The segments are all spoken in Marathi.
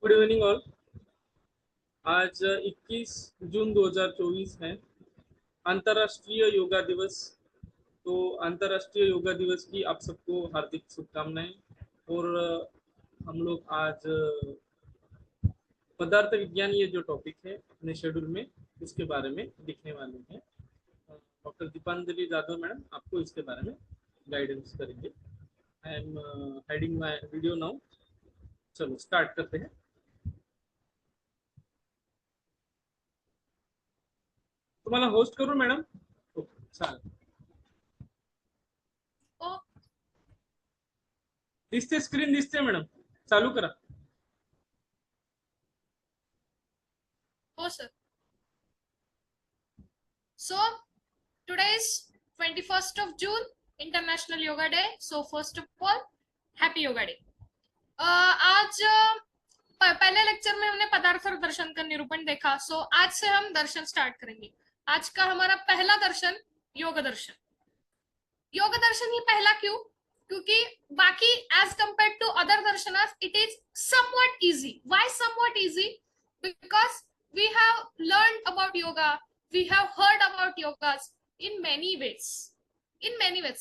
Good evening all. आज 21 जून 2024 है, अंतर्राष्ट्रीय योगा दिवस। तो अंतर्राष्ट्रीय योगा दिवस की आप सबको हार्दिक शुभकामनाएं। और हम लोग आज पदार्थ विज्ञान ये जो टॉपिक है अपने शेड्यूल में उसके बारे में लिखने वाले हैं। डॉक्टर दीपांजलि जाधव मैडम आपको इसके बारे में गाइडेंस करेंगे। I am hiding my video now. चलो स्टार्ट करते हैं। तुम्हाला होस्ट करू मॅडम? ओके चालेल। दिसते स्क्रीन दिसते मॅडम, चालू करा। हो sir. So today is 21st of June, International Yoga Day. So first of all, Happy Yoga Day. आज पहले लेक्चर में हमने पदार्थ और दर्शन का निरूपण देखा. सो आज से हम दर्शन स्टार्ट करेंगे. आज का हमारा पहला दर्शन योग दर्शन. योग दर्शन ही पहला क्यों? क्योंकि बाकी as compared to other darshanas it is somewhat easy. Why somewhat easy? Because we have learned about yoga, we have heard about yogas in many ways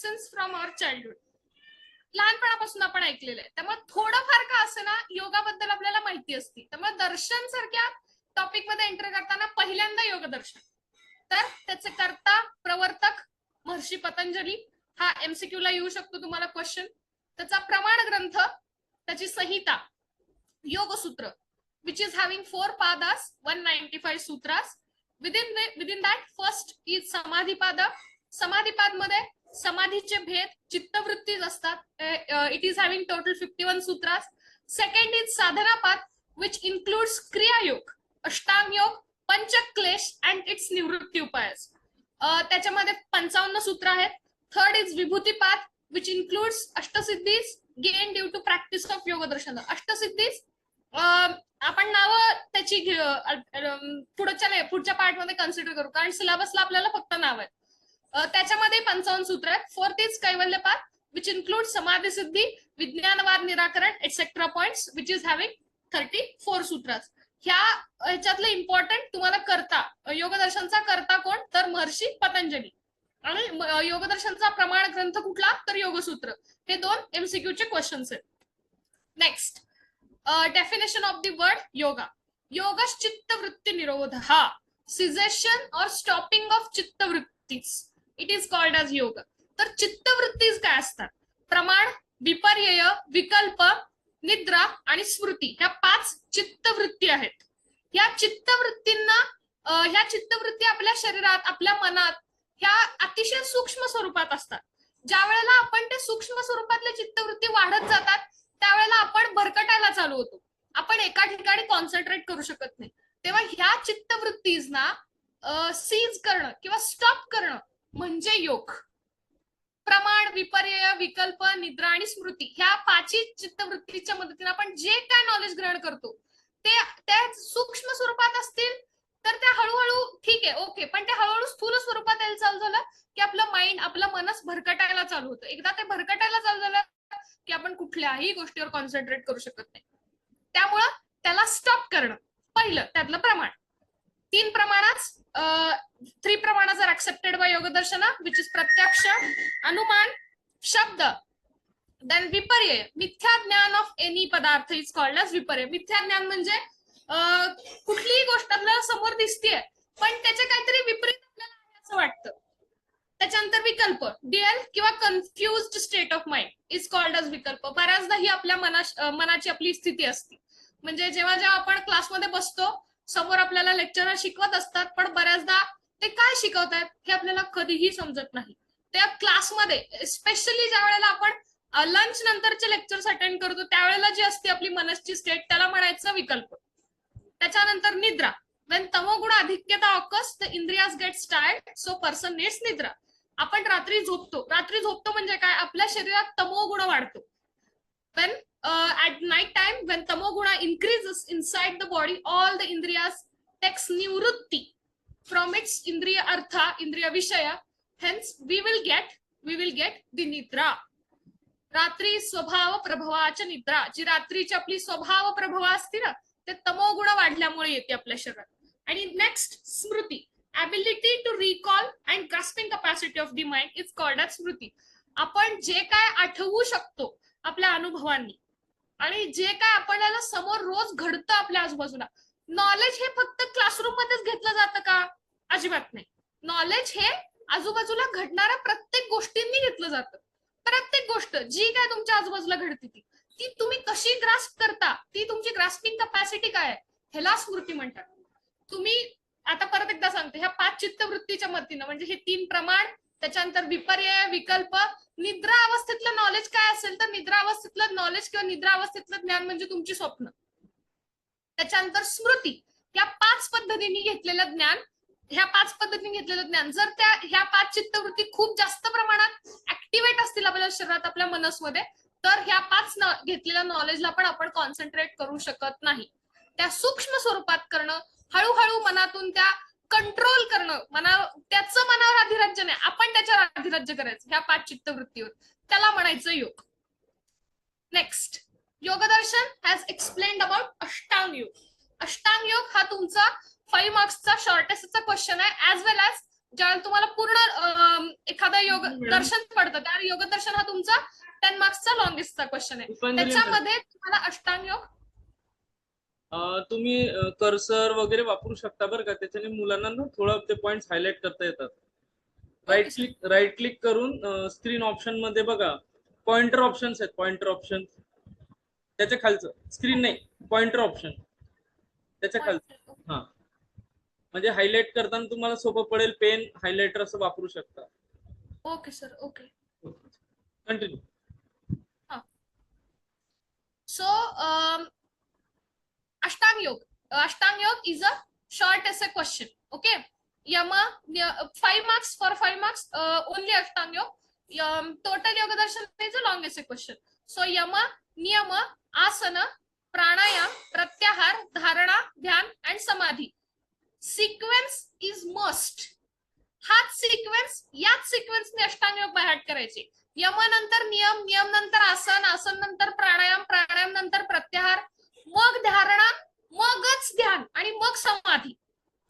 since from our childhood. लहानपणापासून आपण ऐकलेलं आहे. त्यामुळे थोडंफार का असे ना योगाबद्दल आपल्याला माहिती असते. त्यामुळे दर्शन सारख्या टॉपिक मध्ये एंटर करताना पहिल्यांदा योग दर्शन. तर त्याचे कर्ता प्रवर्तक महर्षी पतंजली. हा एमसीक्यू ला येऊ शकतो तुम्हाला क्वेश्चन. त्याचा प्रमाण ग्रंथ, त्याची संहिता Yogasutra, which is having 4 padas, 195 sutras. Within that first is samadhipada. samadhipad मध्ये समाधीचे भेद, चित्तवृत्ती असतात. It is having total 51 sutras. Second is sadhanapad, which includes kriya yog, ashtang yog, panchaklesh and its निवृत्ती उपायस. त्याच्यामध्ये 55 सूत्र आहेत. Third is vibhutipad, which includes अष्टसिद्धीज gained due to practice of yoga darshana. अष्टसिद्धीज आपण नाव त्याची पुढच्या पार्ट मध्ये कन्सिडर करू, कारण सिलेबसला आपल्याला फक्त नाव आहे. त्याच्यामध्ये 55 सूत्र आहेत. Fourth is Kaivalyapada, which include samadhi siddhi, विज्ञानवाद निराकरण etcetera points, which is having 34 sutras. ह्याच्यातलं इम्पॉर्टंट तुम्हाला करता, योगदर्शनचा करता कोण? तर महर्षी पतंजली. आणि योगदर्शनचा प्रमाण ग्रंथ कुठला? तर योगसूत्र. हे 2 MCQ चे क्वेश्चन्स आहेत. Next, definition of the word yoga. Yoga chitta vritti nirodha, cessation or stopping of chitta vrittis. It is called as yoga. तर चित्त वृत्तीज काय असतात? प्रमाण, विपर्यय, विकल्प, निद्रा आणि स्मृती. ह्या 5 चित्तवृत्ती आहेत. ह्या चित्तवृत्तींना ह्या चित्तवृत्ती आपल्या शरीरात, आपल्या मनात ह्या अतिशय सूक्ष्म स्वरूपात असतात. ज्या वेळेला आपण ते सूक्ष्म स्वरूपातल्या चित्तवृत्ती वाढत जातात त्यावेळेला आपण भरकटायला चालू होतो. आपण एका ठिकाणी कॉन्सन्ट्रेट करू शकत नाही. तेव्हा ह्या चित्तवृत्तीजना सीज करणं किंवा स्टॉप करणं म्हणजे योग. प्रमाण, विपर्यय, विकल्प, निद्रा आणि स्मृती ह्या 5 चित्तवृत्तीच्या मदतीने आपण जे काय नॉलेज ग्रहण करतो ते त्या सूक्ष्म स्वरूपात असतील तर त्या हळूहळू ठीक आहे, ओके, पण ते हळूहळू स्थूल स्वरूपात यायला चालू झालं की आपलं माइंड, आपलं मनस भरकटायला चालू होतं. एकदा ते भरकटायला चालू झालं की आपण कुठल्याही गोष्टीवर कॉन्सन्ट्रेट करू शकत नाही. त्यामुळं त्याला स्टॉप करणं पहिलं, त्यातलं प्रमाण. 3 प्रमाणात 3 प्रमाणात are accepted by Yogadarshana, which is प्रत्यक्ष, अनुमान, शब्द. देन विपर्यय, मिथ्या ज्ञान ऑफ एनी पदार्थ इज कॉल्ड एज विपर्यय. मिथ्या ज्ञान म्हणजे कुठलीही गोष्ट आपल्याला समोर दिसतेय पण त्याचे काहीतरी विपरीत आपल्याला आहे असं वाटतं. त्याच्यानंतर विकल्प, डिअल किंवा confused state of mind is called as विकल्प. बऱ्याचदा ही आपल्या मनाची आपली स्थिती असते. म्हणजे जेव्हा आपण क्लासमध्ये बसतो, समोर आपल्याला लेक्चरर शिकवत असतात पण बऱ्याचदा ते काय शिकवतात हे आपल्याला कधीही समजत नाही. त्या क्लासमध्ये स्पेशली ज्या वेळेला आपण लंच नंतरचे लेक्चर्स अटेंड करतो त्यावेळेला जी असते आपली मनसची स्टेट त्याला म्हणायचं विकल्प. त्याच्यानंतर निद्रा, when तमोगुण अधिक्यता occurs the indriyas get tired so person needs निद्रा. आपण रात्री झोपतो म्हणजे काय? आपल्या शरीरात तमोगुण वाढतो. when at night time when tamoguna increases inside the body all the indriyas takes nivrutti from its indriya artha, indriya vishaya, hence we will get the nidra. रात्री स्वभाव प्रभवाच्या निद्रा, जी रात्रीची आपली स्वभाव प्रभव असते ना ते तमोगुण वाढल्यामुळे येते आपल्या शरीरात. आणि नेक्स्ट स्मृती, ability to recall and grasping capacity of the mind is called as स्मृती. आपण जे काय आठवू शकतो आपल्या अनुभवांनी आणि जे काय आपल्याला समोर रोज घडतं आपल्या आजूबाजूला, नॉलेज हे फक्त क्लासरूम मध्येच घेतलं जातं का? अजिबात नाही. नॉलेज हे आजूबाजूला घडणाऱ्या प्रत्येक गोष्टींनी घेतलं जातं. प्रत्येक गोष्ट जी काय तुमच्या आजूबाजूला घडते ती तुम्ही कशी ग्रास्प करता, ती तुमची ग्रास्पिंग कॅपॅसिटी काय आहे, ह्याला स्मृती म्हणतात. तुम्ही आता परत एकदा सांगते, ह्या 5 चित्तवृत्तीच्या मतीनं, म्हणजे हे 3 प्रमाण, त्याच्यानंतर विपर्यय, विकल्प, निद्रा अवस्थेतलं नॉलेज काय असेल तर निद्रा अवस्थेतलं नॉलेज किंवा निद्रा अवस्थेतलं ज्ञान म्हणजे तुमची स्वप्न. त्याच्यानंतर स्मृती, या 5 पद्धतीने घेतलेलं ज्ञान, ह्या 5 पद्धतीने घेतलेलं ज्ञान जर त्या ह्या 5 चित्तवृत्ती खूप जास्त प्रमाणात ऍक्टिव्हेट असतील आपल्या शरीरात, आपल्या मनसमध्ये, तर ह्या 5 घेतलेल्या नॉलेजला पण आपण कॉन्सन्ट्रेट करू शकत नाही. त्या सूक्ष्म स्वरूपात करणं, हळूहळू मनातून त्या कंट्रोल करणं, त्याचं मनावर अधिराज्य नाही, आपण त्याच्यावर अधिराज्य करायचं ह्या 5 चित्तवृत्तीवर, त्याला म्हणायचं योग. नेक्स्ट, योगदर्शन हॅज एक्सप्लेन्ड अबाउट अष्टांग योग. अष्टांग योग हा तुमचा 5 मार्क्सचा शॉर्टेस्टचा क्वेश्चन आहे, ऍज वेल ऍज ज्यावेळेला तुम्हाला पूर्ण एखादा योग दर्शन पडतं त्या योगदर्शन हा तुमचा 10 मार्क्सचा लॉंगेस्टचा क्वेश्चन आहे. त्याच्यामध्ये तुम्हाला अष्टांग योग तुम्ही कर्सर वगैरे वापरू शकता बरं का, त्याच्याने मुलांना ना थोडं ते पॉइंट्स हायलाइट करता येतात. राईट क्लिक करून स्क्रीन ऑप्शन मध्ये बघा पॉइंटर ऑप्शन्स आहेत, पॉइंटर ऑप्शन त्याच्या खालचं, स्क्रीन नाही पॉइंटर ऑप्शन त्याच्या खालचं, हा म्हणजे हायलाइट करताना तुम्हाला सोपं पडेल, पेन हायलाइटर असं वापरू शकता. Okay sir, okay, continue. So Ashtang Yoga. Ashtang Yoga is a short essay question. Okay. Yama 5 marks for 5 marks. Only Ashtang Yoga. Total Yoga Darshan is a long essay question. So Yama, Niyama, Asana, Pranayam, Pratyahar, Dharana, Dhyan, and Samadhi. Sequence is must. हाच सिक्वेन्स, याच सिक्वेन्सने अष्टांग योग बाय हार्ट करायचे. यमानंतर नियम, नियम नंतर आसन, आसन नंतर प्राणायाम, प्राणायाम नंतर प्रत्याहार, मग धारणा, मगच ध्यान आणि मग समाधी.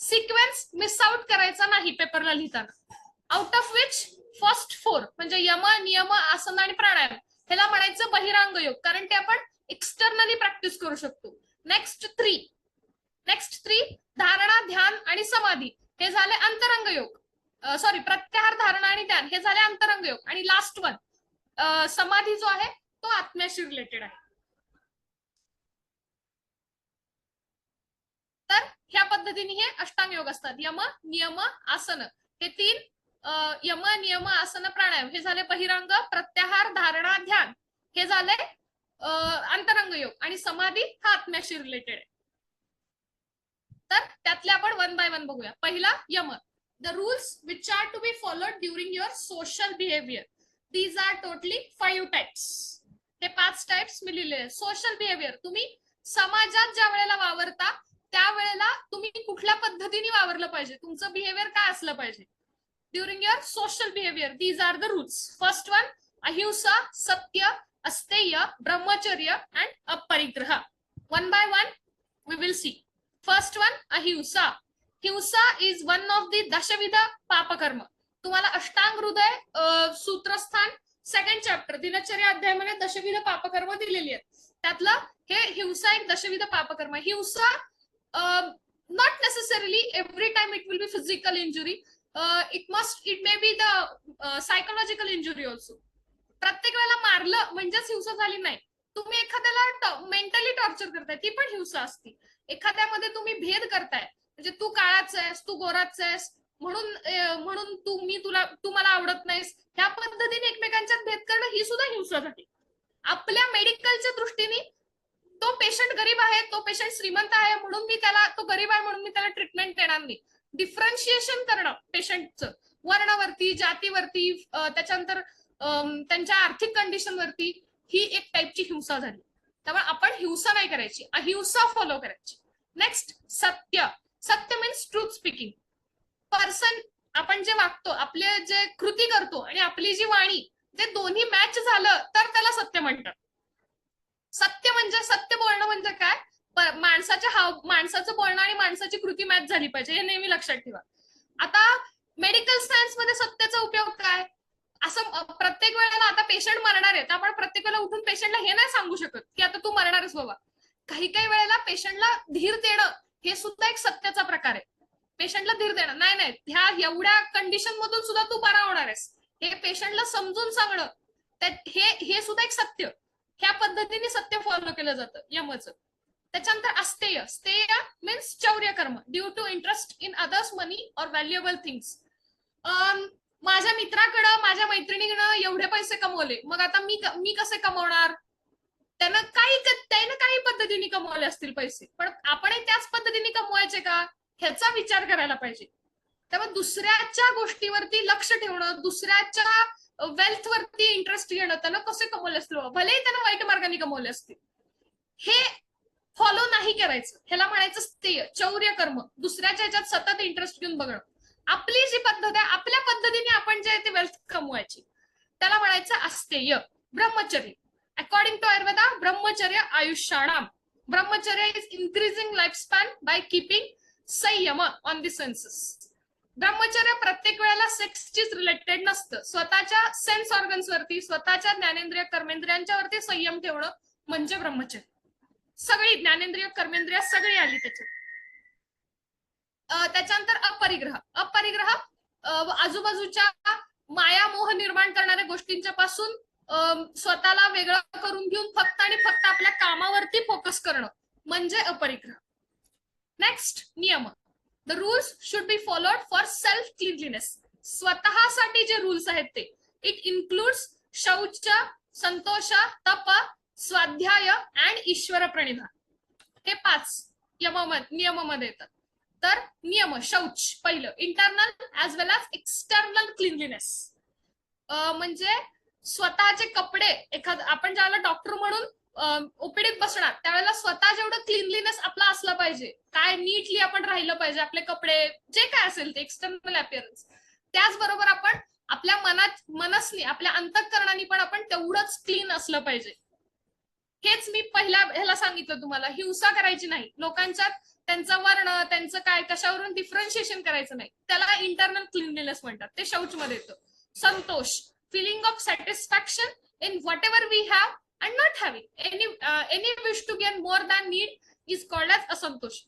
सिक्वेन्स मिस आउट करायचा नाही पेपरला लिहिताना. आउट ऑफ विच फर्स्ट 4 म्हणजे यम, नियम, आसन आणि प्राणायाम ह्याला म्हणायचं बहिरांग योग, कारण ते आपण एक्सटर्नली प्रॅक्टिस करू शकतो. नेक्स्ट 3 धारणा, ध्यान आणि समाधी हे झाले अंतरंग योग. सॉरी, प्रत्याहार, धारणा आणि ध्यान हे झाले अंतरंग योग. आणि लास्ट वन समाधी जो आहे तो आत्म्याशी रिलेटेड आहे. तर ह्या पद्धतीने हे अष्टांग योग असतात. यम, नियम, आसन हे 3, यम, नियम, आसन, प्राणायाम हे झाले बहिरंग, प्रत्याहार, धारणा, ध्यान हे झाले अंतरंग योग. आणि समाधी हा आत्म्याशी रिलेटेड आहे. तर त्यातले आपण 1 by 1 बघूया. पहिला M, the rules which are to be followed during your social behavior. These are totally 5 types. हे 5 टाइप्स मी लिहिलेले. सोशल बिहेवियर, तुम्ही समाजात ज्या वेळेला वावरता त्यावेळेला तुम्ही कुठल्या पद्धतीने वावरलं पाहिजे, तुमचं बिहेवियर काय असलं पाहिजे during your social behaviour. These are the rules. First one, अहिंसा, सत्य, अस्तेय, ब्रह्मचर्य अँड अपरिग्रह. 1 by 1 we will see. First one, अहिंसा. हिंसा इज वन ऑफ द दशविध पापकर्म. तुम्हाला अष्टांग हृदय सूत्रस्थान 2nd चॅप्टर दिनचर्या अध्यायामध्ये दशविध पापकर्म दिलेली आहेत. त्यातलं हे हिंसा एक दशविध पापकर्म. हिंसा not necessarily every time it will be physical injury. It may be the psychological injury also. प्रत्येक वेळेला मारलं म्हणजेच हिंसा झाली नाही. तुम्ही एखाद्याला मेंटली टॉर्चर करताय ती पण हिंसा असते. एखाद्यामध्ये तुम्ही भेद करताय, म्हणजे तू काळाच आहेस, तू गोराच आहेस म्हणून तू मला आवडत नाहीस, ह्या पद्धतीने एकमेकांच्यात भेद करणं ही सुद्धा हिंसा झाली. आपल्या मेडिकलच्या दृष्टीने तो पेशंट गरीब आहे, तो पेशंट श्रीमंत आहे म्हणून तो गरीब आहे म्हणून मी त्याला ट्रीटमेंट देणार नाही. डिफरन्शिएशन करणं पेशंटचं वर्णावरती, जातीवरती, त्याच्यानंतर त्यांच्या आर्थिक कंडिशन वरती, ही एक टाईपची हिंसा झाली. त्यामुळे आपण हिंसा नाही करायची, अहिंसा फॉलो करायची. नेक्स्ट, सत्य. सत्य मीन्स ट्रूथ स्पीकिंग. पर्सन आपण जे वागतो, आपले जे कृती करतो आणि आपली जी वाणी, ते दोन्ही मॅच झालं तर त्याला सत्य म्हणतात. सत्य बोलणं म्हणजे काय, माणसाच्या माणसाचं बोलणं आणि माणसाची कृती मॅच झाली पाहिजे, हे नेहमी लक्षात ठेवा. आता मेडिकल सायन्स मध्ये सत्याचा उपयोग काय? असं प्रत्येक वेळेला आता पेशंट मरणार आहे, तर आपण प्रत्येक वेळेला उठून पेशंटला हे नाही सांगू शकत की आता तू मरणारच बाबा. काही काही वेळेला पेशंटला धीर देणं हे सुद्धा एक सत्याचा प्रकार आहे. पेशंटला धीर देणं, नाही नाही ह्या एवढ्या कंडिशन मधून सुद्धा तू बरा होणार आहेस, हे पेशंटला समजून सांगणं, हे सुद्धा एक सत्य. ह्या पद्धतीने सत्य फॉलो केलं जातं यमचं. त्याच्यानंतर अस्तेय. स्तेय मीन्स चौर्य कर्म, due to interest in others money और व्हॅल्युएबल थिंग्स. माझ्या मित्राकडं, माझ्या मैत्रिणीकडं एवढे पैसे कमवले, मग आता मी कसे कमवणार? त्यानं काही पद्धतीने कमवले असतील पैसे, पण आपणही त्याच पद्धतीने कमवायचे का, ह्याचा विचार करायला पाहिजे. त्यामुळे दुसऱ्याच्या गोष्टीवरती लक्ष ठेवणं, दुसऱ्याच्या वेल्थ वरती इंटरेस्ट घेणं, त्यानं कसे कमवले असतील, भलेही त्यानं वाईट मार्गाने कमवले असतील, हे फॉलो नाही करायचं. ह्याला म्हणायचं स्तेय, चौर्य कर्म, दुसऱ्याच्या ह्याच्यात सतत इंटरेस्ट घेऊन बघणं. आपली जी पद्धत आहे, आपल्या पद्धतीने आपण जे आहे ते वेल्थ कमवायची, त्याला म्हणायचं अस्तेय. ब्रह्मचर्य. अकॉर्डिंग टू आयुर्वेदा, ब्रह्मचर्य आयुष्याणाम. ब्रह्मचर्य is increasing life span by keeping संयम ऑन द सेन्सेस. ब्रह्मचर्य प्रत्येक वेळेला सेक्सचीच रिलेटेड नसतं. स्वतःच्या सेन्स ऑर्गन्स वरती, स्वतःच्या ज्ञानेंद्रिय कर्मेंद्रियांच्या वरती संयम ठेवणं म्हणजे ब्रह्मचर्य. सगळी ज्ञानेंद्रिय कर्मेंद्रिय सगळी आली त्याच्यात. त्याच्यानंतर अपरिग्रह. अपरिग्रह आजूबाजूच्या माया मोह निर्माण करणाऱ्या गोष्टींच्या पासून स्वतःला वेगळं करून घेऊन फक्त आणि फक्त आपल्या कामावरती फोकस करणं म्हणजे अपरिग्रह. नेक्स्ट, नियम. The rules should be followed for self cleanliness. स्वतःसाठी जे रूल्स आहेत ते, इट इन्क्लुड्स शौच, संतोष, तप, स्वाध्याय अँड ईश्वर प्रणिधा. हे 5 नियमामध्ये येतात. तर नियम, शौच पहिलं, इंटरनल ऍज वेल एज एक्सटर्नल क्लिनलीनेस. म्हणजे स्वतःचे कपडे, आपण ज्यावेळेला डॉक्टर म्हणून ओपीडीत बसणार त्यावेळेला स्वतः जेवढं क्लिनलीनेस आपला असलं पाहिजे, काय नीटली आपण राहिलं पाहिजे, आपले कपडे जे काय असेल ते एक्सटर्नल अपिअरन्स. त्याचबरोबर आपण आपल्या मनसनी, आपल्या अंतःकरणाने पण आपण तेवढंच क्लीन असलं पाहिजे. हेच मी पहिल्या ह्याला सांगितलं तुम्हाला, हिंसा करायची नाही लोकांच्यात, त्यांचं वर्ण, त्यांचं काय, कशावरून डिफरन्शिएशन करायचं नाही, त्याला इंटरनल क्लिनलीनेस म्हणतात. ते शौच मध्ये येतं. Santosh, feeling of satisfaction in whatever we have and not having any wish to gain more than need is called as asantosh.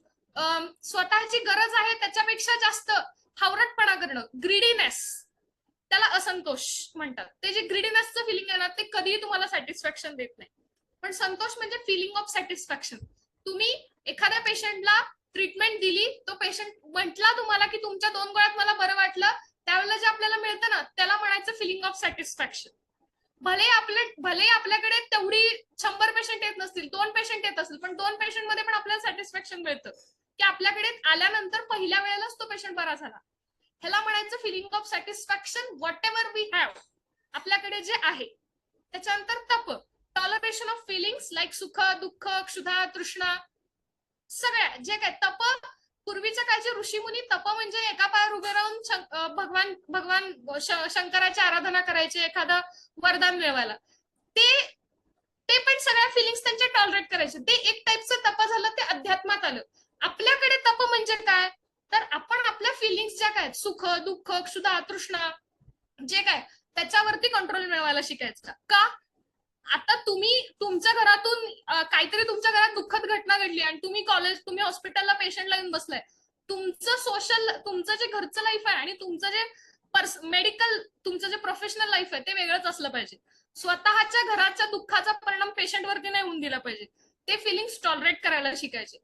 स्वतःची गरज आहे त्याच्यापेक्षा जास्त हावरटपणा करणं, ग्रीडीनेस, त्याला असंतोष म्हणतात. ते जे ग्रीडीनेसचं फिलिंग आहे ना, ते कधीही तुम्हाला सॅटिस्फॅक्शन देत नाही. पण संतोष म्हणजे फिलिंग ऑफ सॅटिस्फॅक्शन. तुम्ही एखाद्या पेशंटला ट्रीटमेंट दिली, तो पेशंट म्हटला तुम्हाला की तुमच्या 2 गोळ्यात मला बरं वाटलं, त्यावेळेला जे आपल्याला मिळतं ना, त्याला म्हणायचं फिलिंग ऑफ सॅटिस्फॅक्शन. भले आपल्याकडे तेवढी 100 पेशंट येत नसतील, 2 पेशंट येत असतील, पण 2 पेशंट मध्ये पण आपल्याला सॅटिस्फॅक्शन मिळतं की आपल्याकडे आल्यानंतर पहिल्या वेळेलाच तो पेशंट बरा झाला. ह्याला म्हणायचं feeling of satisfaction whatever we have, आपल्याकडे जे आहे. त्याच्यानंतर तप, टॉलरेशन ऑफ फिलिंग्स लाईक सुख, दुःख, क्षुधा, तृष्णा, सगळ्या जे काय. तप, पूर्वीच्या काळचे ऋषीमुनी तप म्हणजे एका पायावर उभे राहून भगवान शंकराची आराधना करायचे, एखादं वरदान मिळवायला. ते पण सगळ्या फिलिंग्स त्यांचे टॉलरेट करायचे. ते एक टाईपचं तप झालं, ते अध्यात्मात आलं. आपल्याकडे तप म्हणजे काय, तर आपण आपल्या फिलिंग्स ज्या काय, सुख, दुःख, क्षुधा, तृष्णा, जे काय, त्याच्यावरती कंट्रोल मिळवायला शिकायचं. का? आता तुम्ही तुमच्या घरातून काहीतरी, तुमच्या घरात दुःखद घटना घडली आणि तुम्ही हॉस्पिटलला पेशंटला येऊन बसलाय. तुमचं सोशल, तुमचं जे घरचं लाईफ आहे आणि तुमचं जे मेडिकल, तुमचं जे प्रोफेशनल लाईफ आहे ते वेगळंच असलं पाहिजे. स्वतःच्या घराच्या दुःखाचा परिणाम पेशंटवरती नाही होऊन दिला पाहिजे. ते फिलिंग्स टॉलरेट करायला शिकायचे.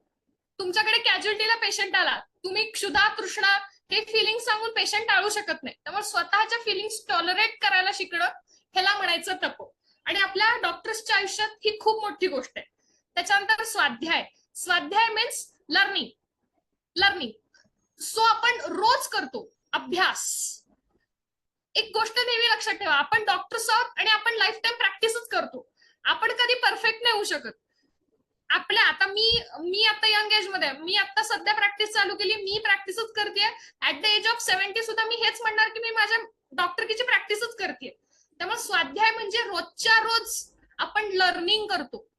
तुमच्याकडे कॅज्युअल्टीला पेशंट आला, तुम्ही क्षुधा, तृष्णा हे फिलिंग सांगून पेशंट टाळू शकत नाही. त्यामुळे स्वतःच्या फिलिंग्स टॉलरेट करायला शिकणं, ह्याला म्हणायचं तप. आणि आपल्या डॉक्टर्सच्या आयुष्यात ही खूप मोठी गोष्ट आहे. त्याच्यानंतर स्वाध्याय. स्वाध्याय मीन्स लर्निंग. सो आपण रोज करतो अभ्यास. एक गोष्ट नेहमी लक्षात ठेवा, आपण डॉक्टर्स आहोत आणि आपण लाईफ टाईम प्रॅक्टिसच करतो. आपण कधी परफेक्ट नाही होऊ शकत. आपल्या आता मी आता यंग एज मध्ये, मी आता सध्या प्रॅक्टिस चालू केली, मी प्रॅक्टिसच करते. ऍट द एज ऑफ 70 सुद्धा मी हेच म्हणणार की मी माझ्या डॉक्टरकीची प्रॅक्टिसच करते. त्यामुळे स्वाध्याय म्हणजे रोजच्या रोज आपण लर्निंग करतो.